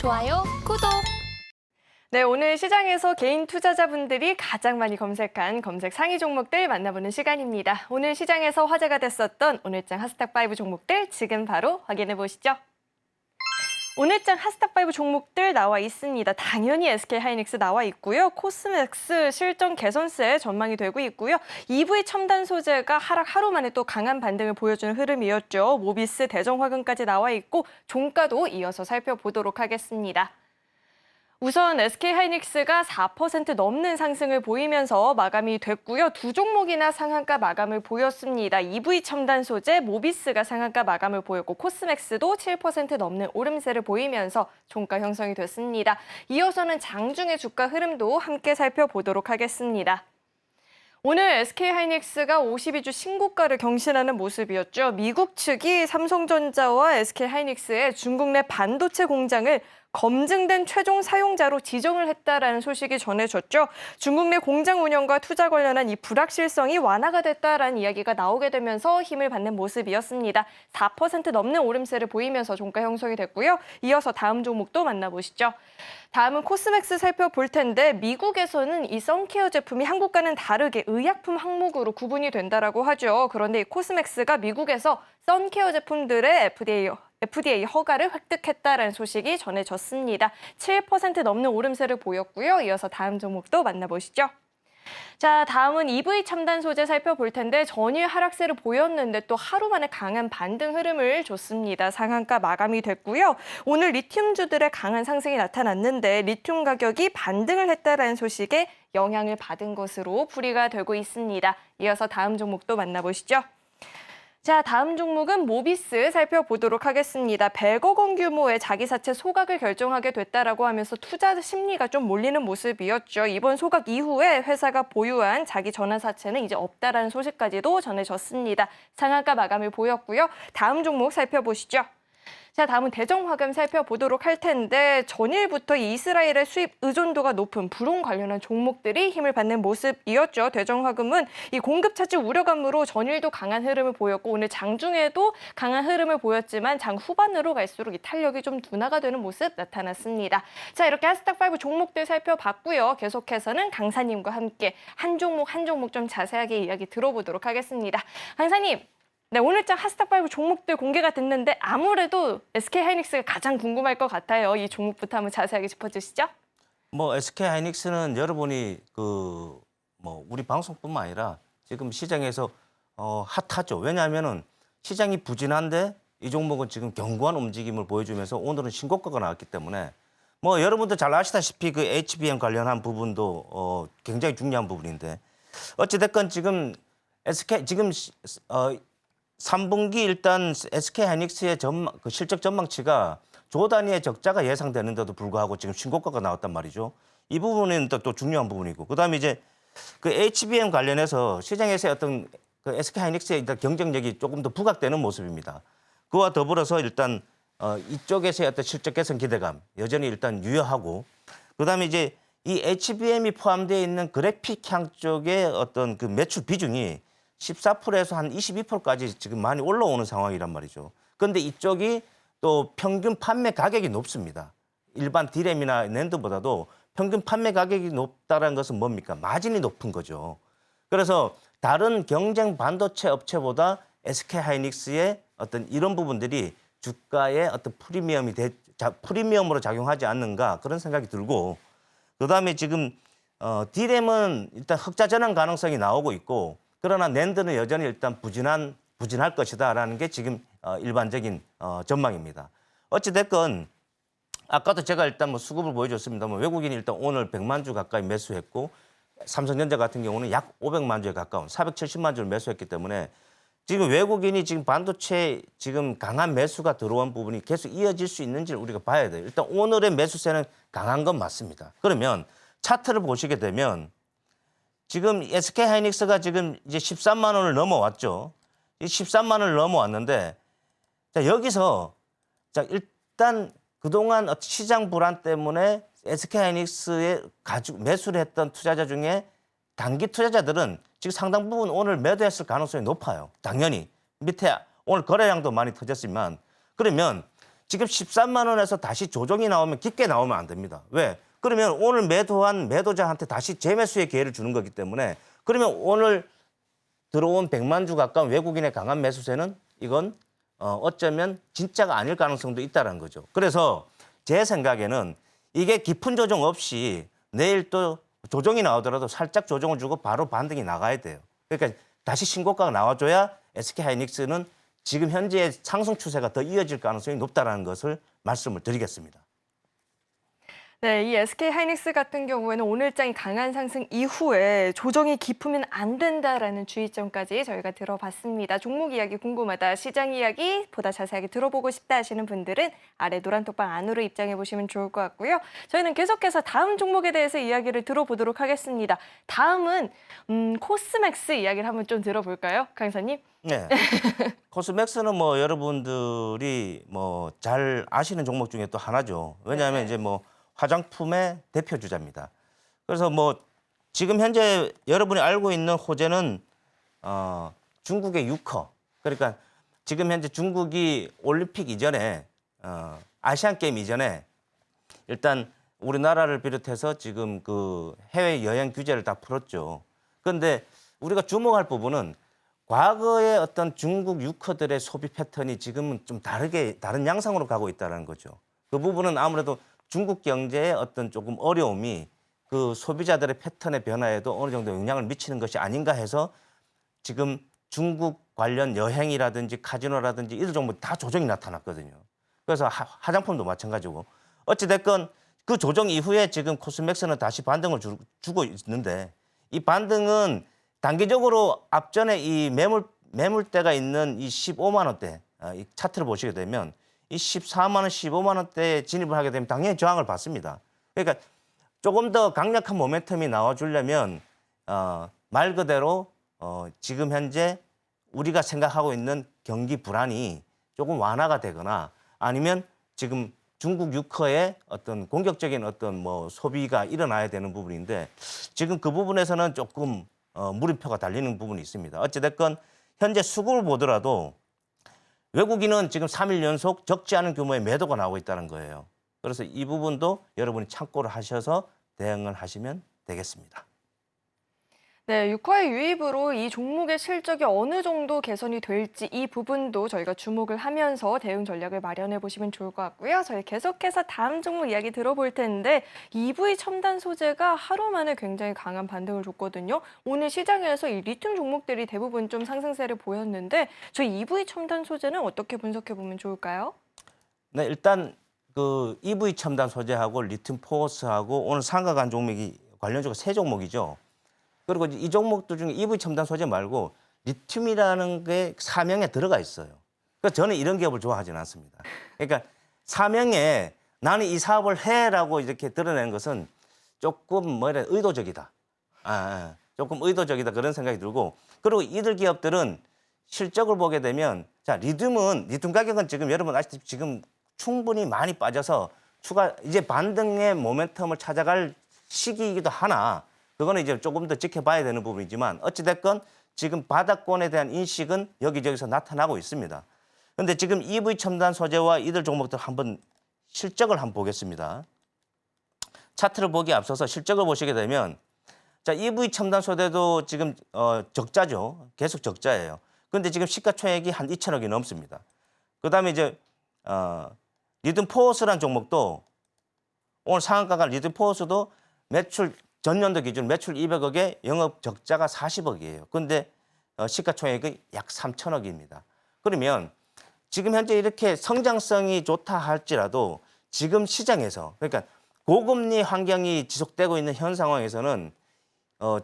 좋아요, 구독! 네, 오늘 시장에서 개인 투자자분들이 가장 많이 검색한 검색 상위 종목들 만나보는 시간입니다. 오늘 시장에서 화제가 됐었던 오늘장 핫스탁5 종목들 지금 바로 확인해 보시죠. 오늘장 핫스탁5 종목들 나와 있습니다. 당연히 SK하이닉스 나와 있고요. 코스맥스 실적 개선세 전망이 되고 있고요. EV 첨단 소재가 하락 하루 만에 또 강한 반등을 보여주는 흐름이었죠. 모비스, 대정화금까지 나와 있고 종가도 이어서 살펴보도록 하겠습니다. 우선 SK하이닉스가 4% 넘는 상승을 보이면서 마감이 됐고요. 두 종목이나 상한가 마감을 보였습니다. EV 첨단 소재, 모비스가 상한가 마감을 보였고 코스맥스도 7% 넘는 오름세를 보이면서 종가 형성이 됐습니다. 이어서는 장중의 주가 흐름도 함께 살펴보도록 하겠습니다. 오늘 SK하이닉스가 52주 신고가를 경신하는 모습이었죠. 미국 측이 삼성전자와 SK하이닉스의 중국 내 반도체 공장을 검증된 최종 사용자로 지정을 했다라는 소식이 전해졌죠. 중국 내 공장 운영과 투자 관련한 이 불확실성이 완화가 됐다라는 이야기가 나오게 되면서 힘을 받는 모습이었습니다. 4% 넘는 오름세를 보이면서 종가 형성이 됐고요. 이어서 다음 종목도 만나보시죠. 다음은 코스맥스 살펴볼 텐데 미국에서는 이 선케어 제품이 한국과는 다르게 의약품 항목으로 구분이 된다라고 하죠. 그런데 이 코스맥스가 미국에서 선케어 제품들의 FDA 허가를 획득했다라는 소식이 전해졌습니다. 7% 넘는 오름세를 보였고요. 이어서 다음 종목도 만나보시죠. 자, 다음은 EV 첨단 소재 살펴볼 텐데 전일 하락세를 보였는데 또 하루 만에 강한 반등 흐름을 줬습니다. 상한가 마감이 됐고요. 오늘 리튬주들의 강한 상승이 나타났는데 리튬 가격이 반등을 했다라는 소식에 영향을 받은 것으로 풀이가 되고 있습니다. 이어서 다음 종목도 만나보시죠. 자, 다음 종목은 모비스 살펴보도록 하겠습니다. 100억 원 규모의 자기 사채 소각을 결정하게 됐다라고 하면서 투자 심리가 좀 몰리는 모습이었죠. 이번 소각 이후에 회사가 보유한 자기 전환사채는 이제 없다라는 소식까지도 전해졌습니다. 상한가 마감을 보였고요. 다음 종목 살펴보시죠. 자, 다음은 대정화금 살펴보도록 할 텐데 전일부터 이스라엘의 수입 의존도가 높은 불온 관련한 종목들이 힘을 받는 모습이었죠. 대정화금은 이 공급 차질 우려감으로 전일도 강한 흐름을 보였고 오늘 장중에도 강한 흐름을 보였지만 장 후반으로 갈수록 이 탄력이 좀 둔화가 되는 모습 나타났습니다. 자, 이렇게 핫스탁5 종목들 살펴봤고요. 계속해서는 강사님과 함께 한 종목 좀 자세하게 이야기 들어보도록 하겠습니다. 강사님. 네, 오늘장 핫스탁5 종목들 공개가 됐는데 아무래도 SK하이닉스가 가장 궁금할 것 같아요. 이 종목부터 한번 자세하게 짚어주시죠. SK하이닉스는 여러분이 우리 방송뿐만 아니라 지금 시장에서 핫하죠. 왜냐하면은 시장이 부진한데 이 종목은 지금 견고한 움직임을 보여주면서 오늘은 신고가가 나왔기 때문에 여러분들 잘 아시다시피 그 HBM 관련한 부분도 굉장히 중요한 부분인데 어찌됐건 지금 3분기 일단 SK하이닉스의 실적 전망치가 조 단위의 적자가 예상되는데도 불구하고 지금 신고가가 나왔단 말이죠. 이 부분은 또 중요한 부분이고, 그다음에 이제 그 HBM 관련해서 시장에서의 어떤 그 SK하이닉스의 일단 경쟁력이 조금 더 부각되는 모습입니다. 그와 더불어서 일단 이쪽에서의 어떤 실적 개선 기대감 여전히 일단 유효하고, 그다음에 이제 이 HBM이 포함되어 있는 그래픽향 쪽의 어떤 그 매출 비중이 14%에서 한 22%까지 지금 많이 올라오는 상황이란 말이죠. 그런데 이쪽이 또 평균 판매 가격이 높습니다. 일반 D램이나 낸드보다도 평균 판매 가격이 높다는 것은 뭡니까? 마진이 높은 거죠. 그래서 다른 경쟁 반도체 업체보다 SK하이닉스의 어떤 이런 부분들이 주가의 어떤 프리미엄으로 작용하지 않는가 그런 생각이 들고, 그다음에 지금 D램은 일단 흑자 전환 가능성이 나오고 있고, 그러나 낸드는 여전히 일단 부진할 것이다라는 게 지금 일반적인 전망입니다. 어찌됐건 아까도 제가 일단 수급을 보여줬습니다만 외국인이 일단 오늘 100만 주 가까이 매수했고 삼성전자 같은 경우는 약 500만 주에 가까운 470만 주를 매수했기 때문에 지금 외국인이 지금 반도체 지금 강한 매수가 들어온 부분이 계속 이어질 수 있는지를 우리가 봐야 돼요. 일단 오늘의 매수세는 강한 건 맞습니다. 그러면 차트를 보시게 되면 지금 SK하이닉스가 지금 이제 13만 원을 넘어왔죠. 이 13만 원을 넘어왔는데, 자, 여기서 자, 일단 그동안 시장 불안 때문에 SK하이닉스에 매수를 했던 투자자 중에 단기 투자자들은 지금 상당 부분 오늘 매도했을 가능성이 높아요. 당연히 밑에 오늘 거래량도 많이 터졌지만, 그러면 지금 13만 원에서 다시 조정이 나오면 깊게 나오면 안 됩니다. 왜? 그러면 오늘 매도한 매도자한테 다시 재매수의 기회를 주는 거기 때문에 그러면 오늘 들어온 100만 주 가까운 외국인의 강한 매수세는 이건 어쩌면 진짜가 아닐 가능성도 있다는 거죠. 그래서 제 생각에는 이게 깊은 조정 없이 내일 또 조정이 나오더라도 살짝 조정을 주고 바로 반등이 나가야 돼요. 그러니까 다시 신고가가 나와줘야 SK하이닉스는 지금 현재의 상승 추세가 더 이어질 가능성이 높다는 것을 말씀을 드리겠습니다. 네, 이 SK하이닉스 같은 경우에는 오늘장이 강한 상승 이후에 조정이 깊으면 안 된다라는 주의점까지 저희가 들어봤습니다. 종목 이야기 궁금하다, 시장 이야기 보다 자세하게 들어보고 싶다 하시는 분들은 아래 노란 톡방 안으로 입장해 보시면 좋을 것 같고요. 저희는 계속해서 다음 종목에 대해서 이야기를 들어보도록 하겠습니다. 다음은 코스맥스 이야기를 한번 좀 들어볼까요, 강사님? 네. 코스맥스는 뭐 여러분들이 뭐 잘 아시는 종목 중에 또 하나죠. 왜냐하면 이제 뭐 화장품의 대표 주자입니다. 그래서 뭐 지금 현재 여러분이 알고 있는 호재는 중국의 유커. 그러니까 지금 현재 중국이 올림픽 이전에 아시안 게임 이전에 일단 우리나라를 비롯해서 지금 그 해외 여행 규제를 다 풀었죠. 그런데 우리가 주목할 부분은 과거의 어떤 중국 유커들의 소비 패턴이 지금은 좀 다른 양상으로 가고 있다는 거죠. 그 부분은 아무래도 중국 경제의 어떤 조금 어려움이 그 소비자들의 패턴의 변화에도 어느 정도 영향을 미치는 것이 아닌가 해서 지금 중국 관련 여행이라든지 카지노라든지 이런 종목 다 조정이 나타났거든요. 그래서 화장품도 마찬가지고 어찌됐건 그 조정 이후에 지금 코스맥스는 다시 반등을 주고 있는데 이 반등은 단기적으로 앞전에 이 매물대가 있는 이 15만 원대 이 차트를 보시게 되면 이 14만 원, 15만 원대에 진입을 하게 되면 당연히 저항을 받습니다. 그러니까 조금 더 강력한 모멘텀이 나와주려면 말 그대로 지금 현재 우리가 생각하고 있는 경기 불안이 조금 완화가 되거나 아니면 지금 중국 유커의 어떤 공격적인 어떤 뭐 소비가 일어나야 되는 부분인데 지금 그 부분에서는 조금 물음표가 달리는 부분이 있습니다. 어찌됐건 현재 수급을 보더라도 외국인은 지금 3일 연속 적지 않은 규모의 매도가 나오고 있다는 거예요. 그래서 이 부분도 여러분이 참고를 하셔서 대응을 하시면 되겠습니다. 네, 유커의 유입으로 이 종목의 실적이 어느 정도 개선이 될지 이 부분도 저희가 주목을 하면서 대응 전략을 마련해 보시면 좋을 것 같고요. 저희 계속해서 다음 종목 이야기 들어볼 텐데 EV 첨단 소재가 하루 만에 굉장히 강한 반등을 줬거든요. 오늘 시장에서 이 리튬 종목들이 대부분 좀 상승세를 보였는데 저희 EV 첨단 소재는 어떻게 분석해 보면 좋을까요? 네, 일단 그 EV 첨단 소재하고 리튬 포스하고 오늘 상가 간 종목이 관련주가 3종목이죠. 그리고 이 종목들 중에 EV 첨단 소재 말고 리튬이라는 게 사명에 들어가 있어요. 그래서 저는 이런 기업을 좋아하지는 않습니다. 그러니까 사명에 나는 이 사업을 해라고 이렇게 드러내는 것은 조금 뭐라 의도적이다. 조금 의도적이다 그런 생각이 들고 그리고 이들 기업들은 실적을 보게 되면 자 리튬 가격은 지금 여러분 아시다시피 지금 충분히 많이 빠져서 추가 이제 반등의 모멘텀을 찾아갈 시기이기도 하나 그거는 이제 조금 더 지켜봐야 되는 부분이지만 어찌됐건 지금 바닥권에 대한 인식은 여기저기서 나타나고 있습니다. 그런데 지금 EV 첨단 소재와 이들 종목들 한번 실적을 한번 보겠습니다. 차트를 보기에 앞서서 실적을 보시게 되면 자 EV 첨단 소재도 지금 적자죠. 계속 적자예요. 그런데 지금 시가총액이 한 2천억이 넘습니다. 그다음에 이제 리튬 포스라는 종목도 오늘 상한가가 리튬 포스도 매출 전년도 기준 매출 200억에 영업 적자가 40억이에요. 그런데 시가총액이 약 3천억입니다. 그러면 지금 현재 이렇게 성장성이 좋다 할지라도 지금 시장에서 그러니까 고금리 환경이 지속되고 있는 현 상황에서는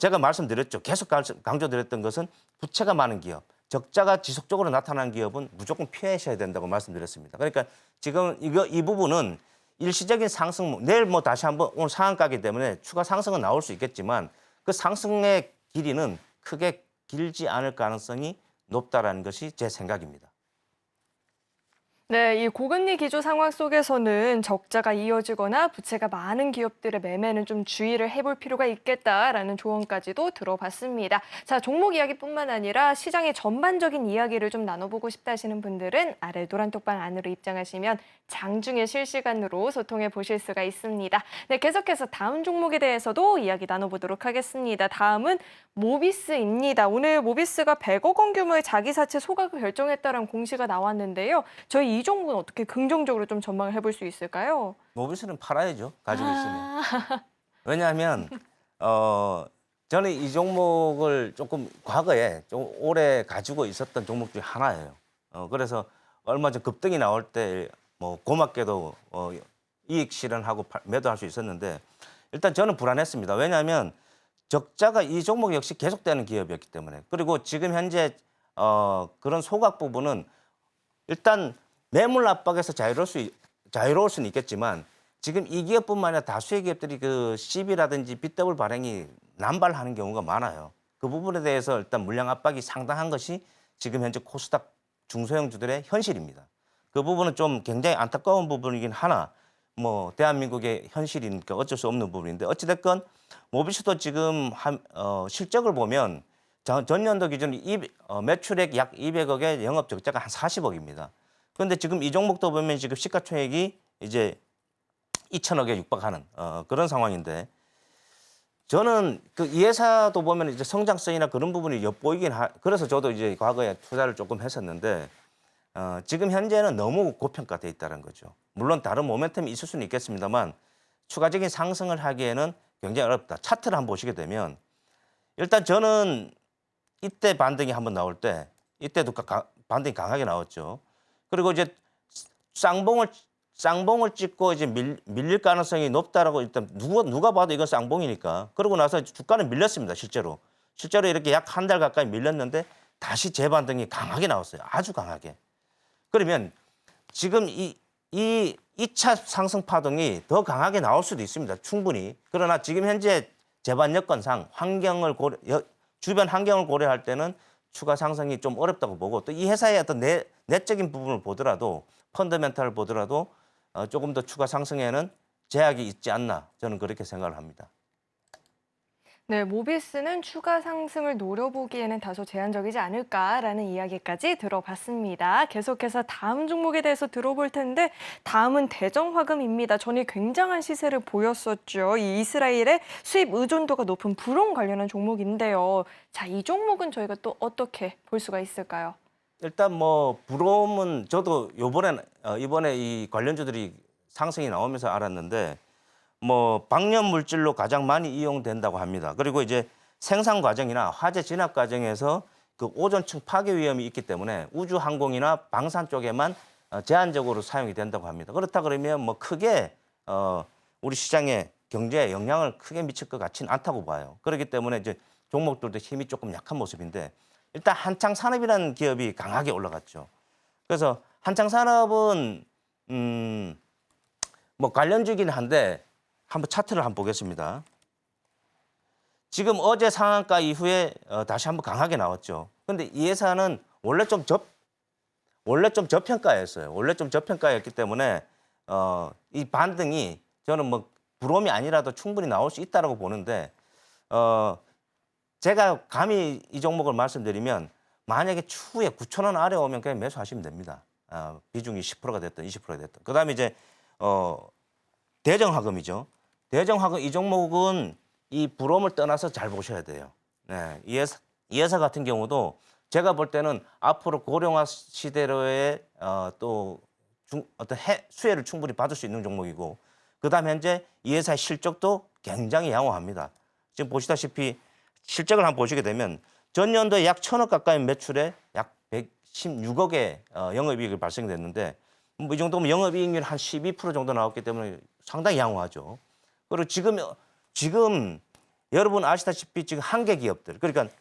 제가 말씀드렸죠. 계속 강조드렸던 것은 부채가 많은 기업, 적자가 지속적으로 나타나는 기업은 무조건 피하셔야 된다고 말씀드렸습니다. 그러니까 지금 이 부분은 일시적인 상승, 내일 뭐 다시 한번 오늘 상한가기 때문에 추가 상승은 나올 수 있겠지만 그 상승의 길이는 크게 길지 않을 가능성이 높다라는 것이 제 생각입니다. 네, 이 고금리 기조 상황 속에서는 적자가 이어지거나 부채가 많은 기업들의 매매는 좀 주의를 해볼 필요가 있겠다라는 조언까지도 들어봤습니다. 자, 종목 이야기뿐만 아니라 시장의 전반적인 이야기를 좀 나눠보고 싶다 하시는 분들은 아래 노란 톡방 안으로 입장하시면 장중에 실시간으로 소통해 보실 수가 있습니다. 네, 계속해서 다음 종목에 대해서도 이야기 나눠보도록 하겠습니다. 다음은 모비스입니다. 오늘 모비스가 100억 원 규모의 자기 사채 소각을 결정했다는 공시가 나왔는데요. 저희 이 종목은 어떻게 긍정적으로 좀 전망을 해볼 수 있을까요? 모비스는 팔아야죠. 가지고 있으면. 아, 왜냐하면 저는 이 종목을 조금 과거에 좀 오래 가지고 있었던 종목 중에 하나예요. 그래서 얼마 전 급등이 나올 때 뭐 고맙게도 이익 실현하고 매도할 수 있었는데 일단 저는 불안했습니다. 왜냐하면 적자가 이 종목 역시 계속되는 기업이었기 때문에 그리고 지금 현재 그런 소각 부분은 일단 매물 압박에서 자유로울 수는 있겠지만 지금 이 기업뿐만 아니라 다수의 기업들이 그 CB라든지 BW 발행이 남발하는 경우가 많아요. 그 부분에 대해서 일단 물량 압박이 상당한 것이 지금 현재 코스닥 중소형주들의 현실입니다. 그 부분은 좀 굉장히 안타까운 부분이긴 하나 뭐 대한민국의 현실이니까 어쩔 수 없는 부분인데 어찌됐건 모비스도 지금 실적을 보면 전년도 기준 매출액 약 200억에 영업 적자가 한 40억입니다. 그런데 지금 이 종목도 보면 지금 시가총액이 이제 2천억에 육박하는 그런 상황인데 저는 그 이 회사도 보면 이제 성장성이나 그런 부분이 엿보이긴 그래서 저도 이제 과거에 투자를 조금 했었는데 지금 현재는 너무 고평가돼 있다는 거죠. 물론 다른 모멘텀이 있을 수는 있겠습니다만 추가적인 상승을 하기에는 굉장히 어렵다. 차트를 한번 보시게 되면 일단 저는 이때 반등이 한번 나올 때 이때도 반등이 강하게 나왔죠. 그리고 이제 쌍봉을 찍고 이제 밀릴 가능성이 높다라고 일단 누가 봐도 이건 쌍봉이니까. 그러고 나서 주가는 밀렸습니다. 실제로 이렇게 약 한 달 가까이 밀렸는데 다시 재반등이 강하게 나왔어요. 아주 강하게. 그러면 지금 이 2차 상승 파동이 더 강하게 나올 수도 있습니다. 충분히. 그러나 지금 현재 재반 여건상 주변 환경을 고려할 때는 추가 상승이 좀 어렵다고 보고 또 이 회사의 어떤 내적인 부분을 보더라도 펀더멘탈을 보더라도 조금 더 추가 상승에는 제약이 있지 않나 저는 그렇게 생각을 합니다. 네, 모비스는 추가 상승을 노려보기에는 다소 제한적이지 않을까라는 이야기까지 들어봤습니다. 계속해서 다음 종목에 대해서 들어볼 텐데 다음은 대정화금입니다. 전에 굉장한 시세를 보였었죠. 이 이스라엘의 수입 의존도가 높은 불온 관련한 종목인데요. 자, 이 종목은 저희가 또 어떻게 볼 수가 있을까요? 일단 뭐 브롬은 저도 이번에 이 관련주들이 상승이 나오면서 알았는데 뭐 방염 물질로 가장 많이 이용된다고 합니다. 그리고 이제 생산 과정이나 화재 진압 과정에서 그 오존층 파괴 위험이 있기 때문에 우주 항공이나 방산 쪽에만 제한적으로 사용이 된다고 합니다. 그렇다 그러면 뭐 크게 우리 시장의 경제에 영향을 크게 미칠 것 같지는 않다고 봐요. 그렇기 때문에 이제 종목들도 힘이 조금 약한 모습인데 일단 한창산업이라는 기업이 강하게 올라갔죠. 그래서 한창산업은 뭐 관련주긴 한데 한번 차트를 한번 보겠습니다. 지금 어제 상한가 이후에 다시 한번 강하게 나왔죠. 근데 이 회사는 원래 좀 저평가였어요. 원래 좀 저평가였기 때문에 이 반등이 저는 뭐 부러움이 아니라도 충분히 나올 수 있다라고 보는데 제가 감히 이 종목을 말씀드리면 만약에 추후에 9,000원 아래 오면 그냥 매수하시면 됩니다. 비중이 10%가 됐든 20%가 됐든. 그다음에 이제 대정화금이죠. 대정화금 이 종목은 이 부러움을 떠나서 잘 보셔야 돼요. 네, 이 회사 같은 경우도 제가 볼 때는 앞으로 고령화 시대로의 어떤 수혜를 충분히 받을 수 있는 종목이고 그다음 현재 이 회사의 실적도 굉장히 양호합니다. 지금 보시다시피 실적을 한번 보시게 되면 전년도에 약 1,000억 가까이 매출에 약 116억의 영업이익이 발생됐는데 뭐 이 정도면 영업이익률 한 12% 정도 나왔기 때문에 상당히 양호하죠. 그리고 지금 여러분 아시다시피 지금 한계 기업들 그러니까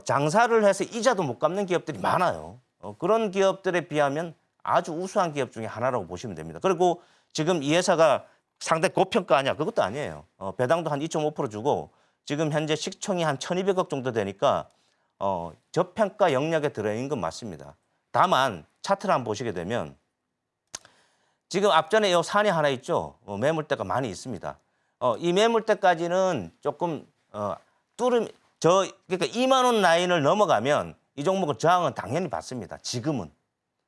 장사를 해서 이자도 못 갚는 기업들이 많아요. 그런 기업들에 비하면 아주 우수한 기업 중에 하나라고 보시면 됩니다. 그리고 지금 이 회사가 상당히 고평가 아니야 그것도 아니에요. 배당도 한 2.5% 주고 지금 현재 시총이 한 1,200억 정도 되니까 저평가 영역에 들어있는 건 맞습니다. 다만 차트를 한번 보시게 되면 지금 앞전에 요 산이 하나 있죠. 매물대가 많이 있습니다. 이 매물대까지는 조금 그러니까 2만 원 라인을 넘어가면 이 종목은 저항은 당연히 받습니다. 지금은.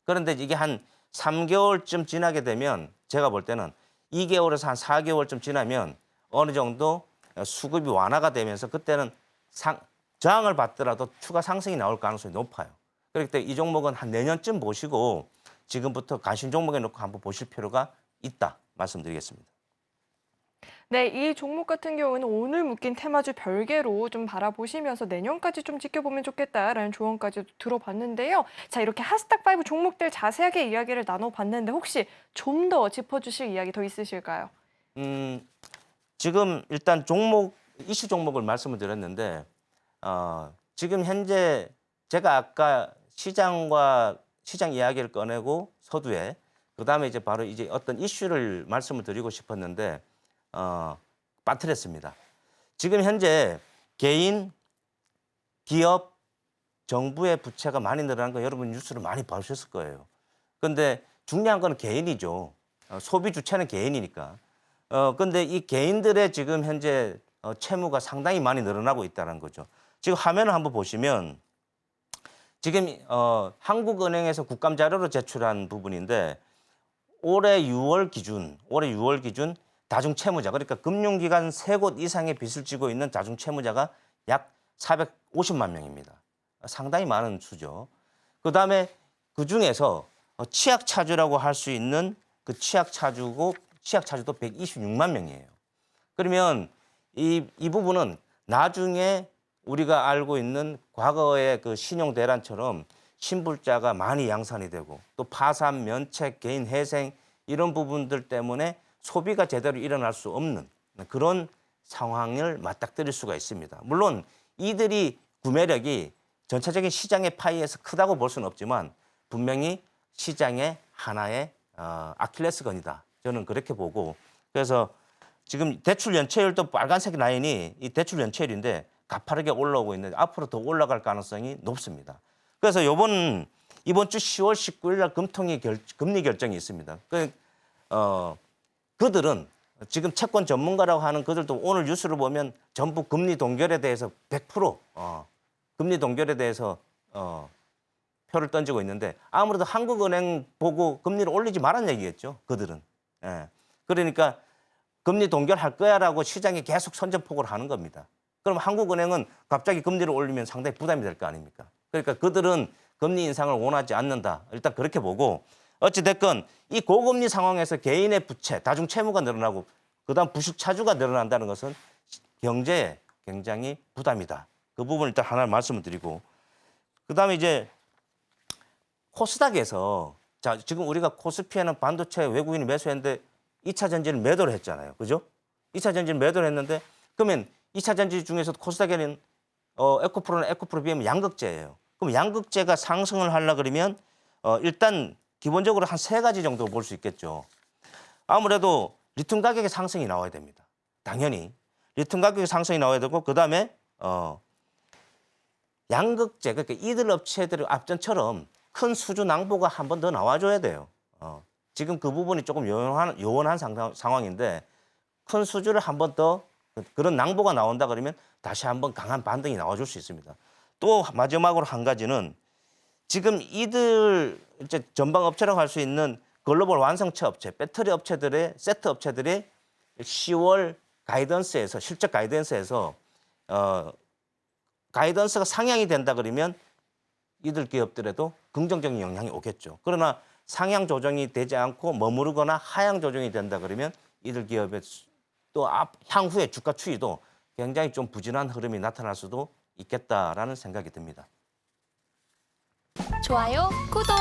그런데 이게 한 3개월쯤 지나게 되면 제가 볼 때는 2개월에서 한 4개월쯤 지나면 어느 정도 수급이 완화가 되면서 그때는 저항을 받더라도 추가 상승이 나올 가능성이 높아요. 그렇기 때문에 이 종목은 한 내년쯤 보시고 지금부터 관심 종목에 놓고 한번 보실 필요가 있다 말씀드리겠습니다. 네, 이 종목 같은 경우는 오늘 묶인 테마주 별개로 좀 바라보시면서 내년까지 좀 지켜보면 좋겠다라는 조언까지 들어봤는데요. 자, 이렇게 하스닥5 종목들 자세하게 이야기를 나눠봤는데 혹시 좀 더 짚어주실 이야기 더 있으실까요? 지금 일단 이슈 종목을 말씀을 드렸는데 지금 현재 제가 아까 시장 이야기를 꺼내고 서두에 그다음에 이제 바로 이제 어떤 이슈를 말씀을 드리고 싶었는데 빠뜨렸습니다. 지금 현재 개인, 기업, 정부의 부채가 많이 늘어난 거 여러분 뉴스를 많이 보셨을 거예요. 그런데 중요한 건 개인이죠. 소비 주체는 개인이니까. 근데 이 개인들의 지금 현재 채무가 상당히 많이 늘어나고 있다는 거죠. 지금 화면을 한번 보시면 지금 한국은행에서 국감 자료로 제출한 부분인데 올해 6월 기준 다중 채무자 그러니까 금융기관 3곳 이상의 빚을 지고 있는 다중 채무자가 약 450만 명입니다. 상당히 많은 수죠. 그다음에 그중에서 취약차주라고 할 수 있는 그 취약차주도 126만 명이에요. 그러면 이 부분은 나중에 우리가 알고 있는 과거의 그 신용대란처럼 신불자가 많이 양산이 되고 또 파산, 면책, 개인 회생 이런 부분들 때문에 소비가 제대로 일어날 수 없는 그런 상황을 맞닥뜨릴 수가 있습니다. 물론 이들이 구매력이 전체적인 시장의 파이에서 크다고 볼 수는 없지만 분명히 시장의 하나의 아킬레스건이다. 저는 그렇게 보고 그래서 지금 대출 연체율도 빨간색 라인이 이 대출 연체율인데 가파르게 올라오고 있는데 앞으로 더 올라갈 가능성이 높습니다. 그래서 이번 주 10월 19일 날 금리 결정이 있습니다. 그들은 지금 채권 전문가라고 하는 그들도 오늘 뉴스를 보면 전부 금리 동결에 대해서 100% 금리 동결에 대해서 표를 던지고 있는데 아무래도 한국은행 보고 금리를 올리지 말란 얘기겠죠. 그들은. 예. 그러니까 금리 동결할 거야라고 시장이 계속 선전포고를 하는 겁니다. 그럼 한국은행은 갑자기 금리를 올리면 상당히 부담이 될 거 아닙니까? 그러니까 그들은 금리 인상을 원하지 않는다. 일단 그렇게 보고 어찌됐건 이 고금리 상황에서 개인의 부채, 다중채무가 늘어나고 그다음 부식차주가 늘어난다는 것은 경제에 굉장히 부담이다. 그 부분 일단 하나 말씀을 드리고 그다음에 이제 코스닥에서 자 지금 우리가 코스피에는 반도체 외국인이 매수했는데 2차 전지를 매도를 했잖아요. 그죠? 2차 전지를 매도를 했는데 그러면 2차 전지 중에서도 코스닥에는 에코프로나 에코프로 비하면 양극재예요. 그럼 양극재가 상승을 하려 그러면 일단 기본적으로 한 3가지 정도 볼 수 있겠죠. 아무래도 리튬 가격의 상승이 나와야 됩니다. 당연히 리튬 가격의 상승이 나와야 되고 그다음에 양극재 그러니까 이들 업체들의 앞전처럼 큰 수주 낭보가 한 번 더 나와줘야 돼요. 지금 그 부분이 조금 요원한 상황인데 큰 수주를 한 번 더 그런 낭보가 나온다 그러면 다시 한번 강한 반등이 나와줄 수 있습니다. 또 마지막으로 한 가지는 지금 이들 이제 전방 업체라고 할 수 있는 글로벌 완성체 업체, 배터리 업체들의 세트 업체들의 10월 가이던스에서 실적 가이던스에서 가이던스가 상향이 된다 그러면 이들 기업들에도 긍정적인 영향이 오겠죠. 그러나 상향 조정이 되지 않고 머무르거나 하향 조정이 된다 그러면 이들 기업의 또 향후의 주가 추이도 굉장히 좀 부진한 흐름이 나타날 수도 있겠다라는 생각이 듭니다. 좋아요, 구독!